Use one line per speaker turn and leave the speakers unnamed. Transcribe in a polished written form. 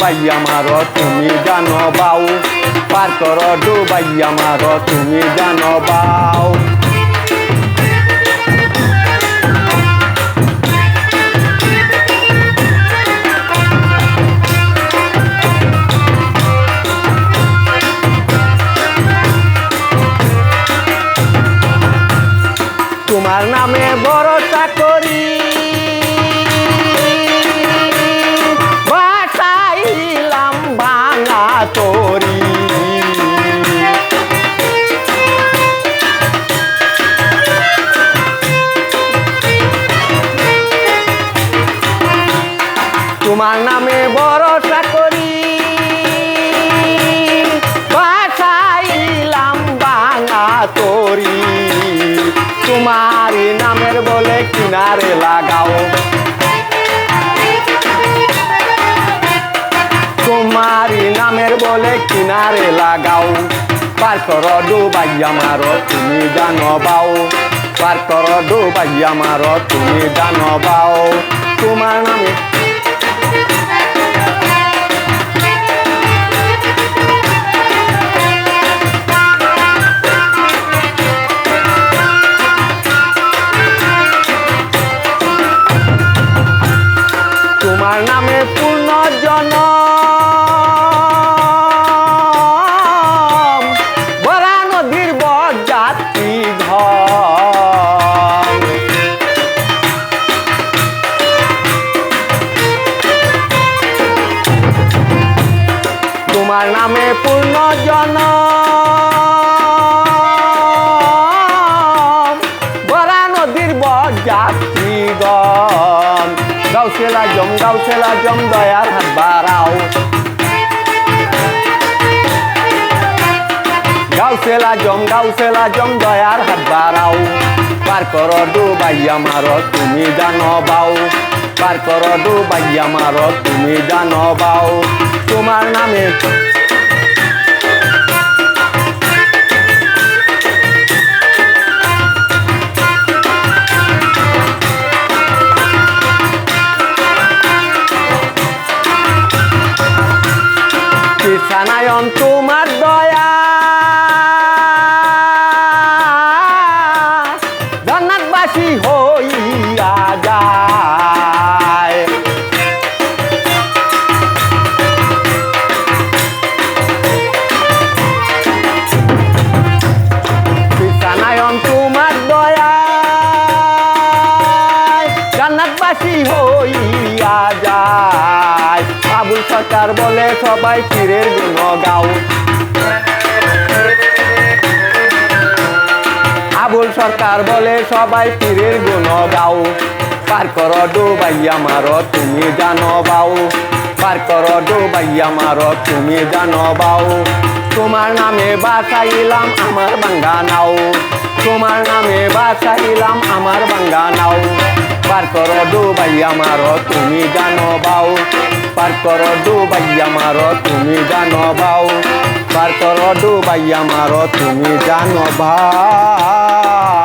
ডুবাই আমার তুমি জানো বাউ পার করো ডুবাই আমার তুমি জানো বাউ তোমার নামে বড় চাকরি বাসাইলাম ভাঙা তরি তোমার নামে বড় চাকরি বাসাইলাম ভাঙা তরি তোমারি নামের বলে কিনারে লাগাও তোমারি নামের বলে কিনারে লাগাও পার করো ডুবাই আমার তুমি জানো বাউ পার করো ডুবাই আমার তুমি জানো বাউ তোমার নামে তোমার নামে পূর্ণ জনম বরা নদীর বরযাত্রী ঘর তোমার নামে পূর্ণ জনম বরা নদীর বরযাত্রী ঘর গাউসেলা জম দয়ার হাত বাড়াও গাউসেলা জম দয়ার হাত বাড়াও পার করো ডুবাই আমার তুমি জানো বাউ পার করো ডুবাই আমার তুমি জানো বাউ তোমার নামে সানায়ন তোমার দয়া জান্নাতবাসী হইয়া যায় সানায়ন তোমার দয়া জান্নাতবাসী হইয়া যায় আবুল সরকার বলে সবাই পীরের গুণ গাও আবুল সরকার বলে সবাই পীরের গুণ গাও পার করো ডুবাই আমার তুমি জানো বাউ পার করো ডুবাই আমার তুমি জানো বাউ তোমার নামে বাসাইলাম আমার ভাঙ্গা নাও তোমার নামে বাসাইলাম আমার ভাঙ্গা নাও পার করো ডুবাই আমার তুমি জানো বাউ পার করো ডুবাই আমার তুমি জানো বাউ পার করো ডুবাই আমার তুমি জানো বাউ